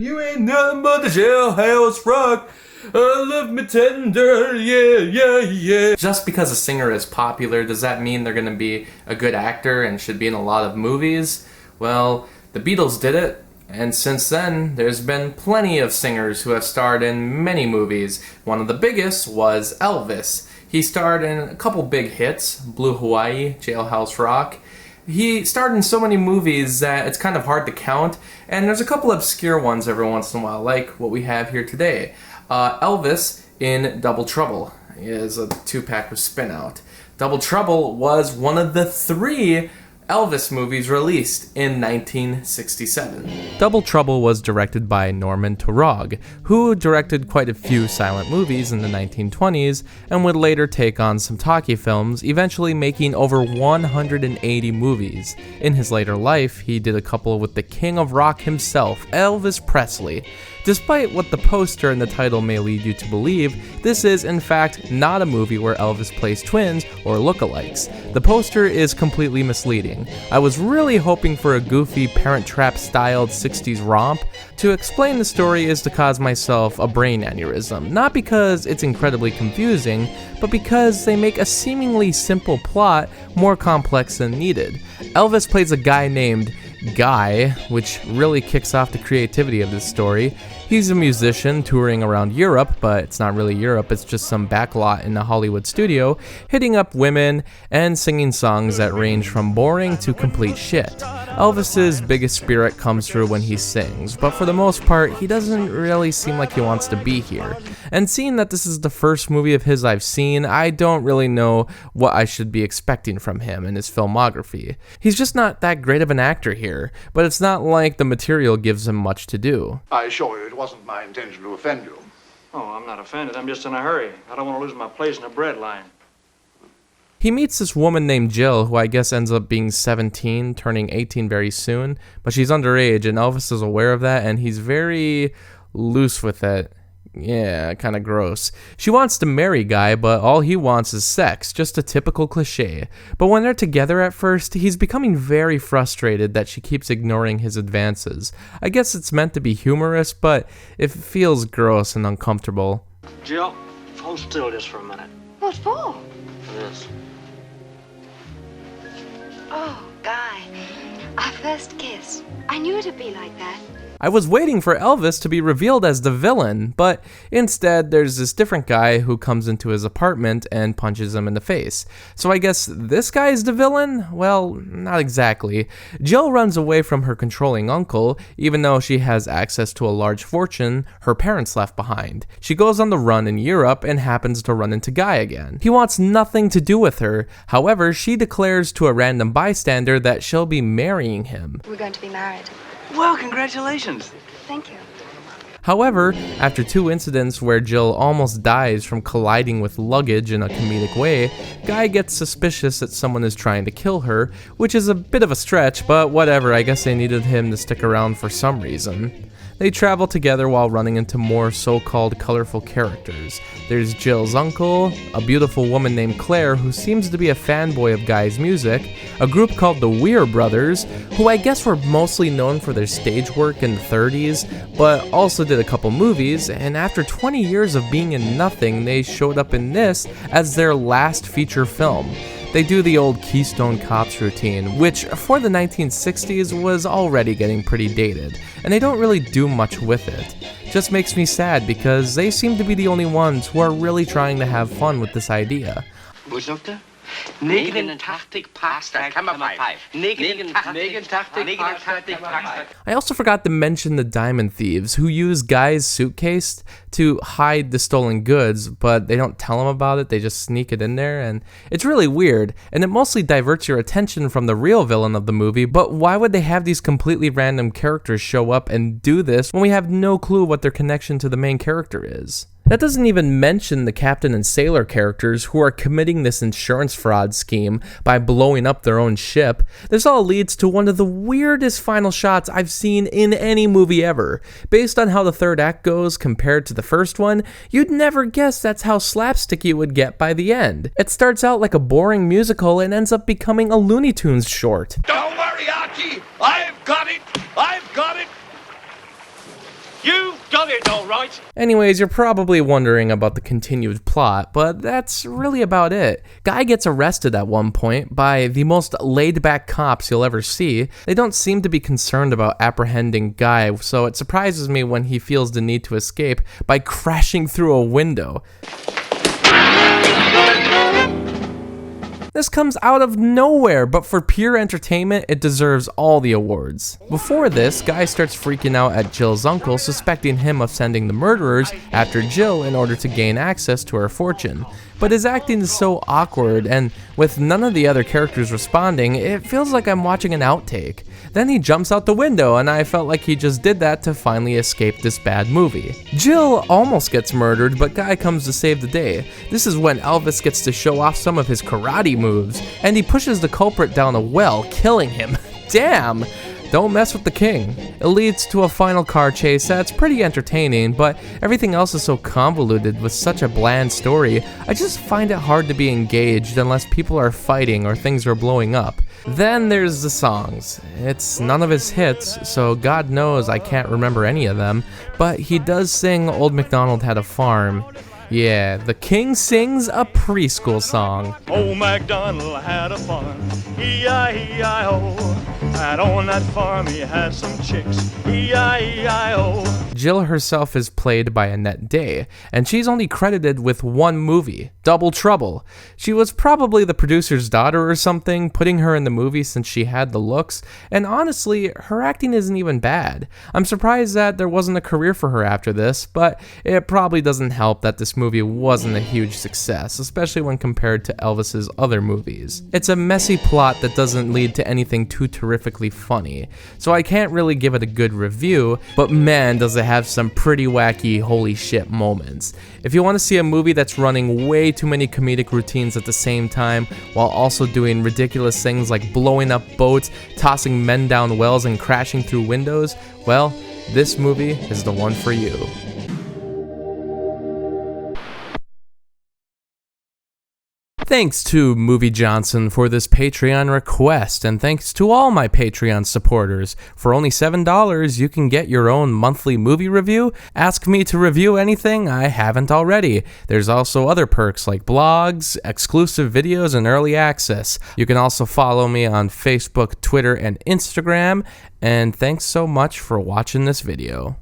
You ain't nothing but the jailhouse rock. Love me tender, yeah, yeah, yeah. Just because a singer is popular, does that mean they're gonna be a good actor and should be in a lot of movies? Well, the Beatles did it, and since then, there's been plenty of singers who have starred in many movies. One of the biggest was Elvis. He starred in a couple big hits, Blue Hawaii, Jailhouse Rock. He starred in so many movies that it's kind of hard to count, and there's a couple obscure ones every once in a while, like what we have here today. Elvis in Double Trouble is a 2-pack with Spin Out. Double Trouble was one of the 3 Elvis movies released in 1967. Double Trouble was directed by Norman Taurog, who directed quite a few silent movies in the 1920s and would later take on some talkie films, eventually making over 180 movies. In his later life, he did a couple with the king of rock himself, Elvis Presley. Despite what the poster and the title may lead you to believe, this is in fact not a movie where Elvis plays twins or lookalikes. The poster is completely misleading. I was really hoping for a goofy Parent Trap styled 60s romp. To explain the story is to cause myself a brain aneurysm, not because it's incredibly confusing, but because they make a seemingly simple plot more complex than needed. Elvis plays a guy named Guy, which really kicks off the creativity of this story. He's a musician touring around Europe, but it's not really Europe, it's just some backlot in a Hollywood studio, hitting up women and singing songs that range from boring to complete shit. Elvis's biggest spirit comes through when he sings, but for the most part, he doesn't really seem like he wants to be here. And seeing that this is the first movie of his I've seen, I don't really know what I should be expecting from him in his filmography. He's just not that great of an actor here, but it's not like the material gives him much to do. I assure you, it wasn't my intention to offend you. Oh, I'm not offended. I'm just in a hurry. I don't want to lose my place in the bread line. He meets this woman named Jill, who I guess ends up being 17, turning 18 very soon, but she's underage, and Elvis is aware of that, and he's very loose with it. Yeah, kind of gross. She wants to marry Guy, but all he wants is sex, just a typical cliche. But when they're together at first, he's becoming very frustrated that she keeps ignoring his advances. I guess it's meant to be humorous, but it feels gross and uncomfortable. Jill, hold still just for a minute. What for? For this. Oh, Guy. Our first kiss. I knew it'd be like that. I was waiting for Elvis to be revealed as the villain, but instead there's this different guy who comes into his apartment and punches him in the face. So I guess this guy is the villain? Well, not exactly. Jill runs away from her controlling uncle, even though she has access to a large fortune her parents left behind. She goes on the run in Europe and happens to run into Guy again. He wants nothing to do with her. However, she declares to a random bystander that she'll be marrying him. We're going to be married. Well, congratulations. Thank you. However, after 2 incidents where Jill almost dies from colliding with luggage in a comedic way, Guy gets suspicious that someone is trying to kill her, which is a bit of a stretch, but whatever, I guess they needed him to stick around for some reason. They travel together while running into more so-called colorful characters. There's Jill's uncle, a beautiful woman named Claire who seems to be a fanboy of Guy's music, a group called the Weir Brothers, who I guess were mostly known for their stage work in the 30s, but also did a couple movies, and after 20 years of being in nothing, they showed up in this as their last feature film. They do the old Keystone Cops routine, which for the 1960s was already getting pretty dated, and they don't really do much with it. Just makes me sad because they seem to be the only ones who are really trying to have fun with this idea. Dokter? 89 Parkstad Kammerpipe. 89 Parkstad. I also forgot to mention the Diamond Thieves, who use Guy's suitcase to hide the stolen goods, but they don't tell him about it, they just sneak it in there, and it's really weird, and it mostly diverts your attention from the real villain of the movie, but why would they have these completely random characters show up and do this when we have no clue what their connection to the main character is? That doesn't even mention the captain and sailor characters who are committing this insurance fraud scheme by blowing up their own ship. This all leads to one of the weirdest final shots I've seen in any movie ever. Based on how the third act goes compared to the first one, you'd never guess that's how slapsticky it would get by the end. It starts out like a boring musical and ends up becoming a Looney Tunes short. Don't worry, Archie! I've got it! I've got it! You've got it, all right. Anyways, you're probably wondering about the continued plot, but that's really about it. Guy gets arrested at one point by the most laid-back cops you'll ever see. They don't seem to be concerned about apprehending Guy, so it surprises me when he feels the need to escape by crashing through a window. This comes out of nowhere, but for pure entertainment, it deserves all the awards. Before this, Guy starts freaking out at Jill's uncle, suspecting him of sending the murderers after Jill in order to gain access to her fortune. But his acting is so awkward, and with none of the other characters responding, it feels like I'm watching an outtake. Then he jumps out the window, and I felt like he just did that to finally escape this bad movie. Jill almost gets murdered, but Guy comes to save the day. This is when Elvis gets to show off some of his karate moves, and he pushes the culprit down a well, killing him. Damn! Don't mess with the king. It leads to a final car chase that's pretty entertaining, but everything else is so convoluted with such a bland story, I just find it hard to be engaged unless people are fighting or things are blowing up. Then there's the songs. It's none of his hits, so God knows I can't remember any of them, but he does sing Old MacDonald Had a Farm. Yeah, the king sings a preschool song. Old MacDonald had a farm, E-I-E-I-O. And on that farm he had some chicks, E-I-E-I-O. Jill herself is played by Annette Day, and she's only credited with one movie, Double Trouble. She was probably the producer's daughter or something, putting her in the movie since she had the looks, and honestly, her acting isn't even bad. I'm surprised that there wasn't a career for her after this, but it probably doesn't help that this movie wasn't a huge success, especially when compared to Elvis's other movies. It's a messy plot that doesn't lead to anything too terrifically funny, so I can't really give it a good review, but man does it have some pretty wacky holy shit moments. If you want to see a movie that's running way too many comedic routines at the same time while also doing ridiculous things like blowing up boats, tossing men down wells, and crashing through windows, well, this movie is the one for you. Thanks to Movie Johnson for this Patreon request, and thanks to all my Patreon supporters. For only $7, you can get your own monthly movie review. Ask me to review anything I haven't already. There's also other perks like blogs, exclusive videos, and early access. You can also follow me on Facebook, Twitter, and Instagram. And thanks so much for watching this video.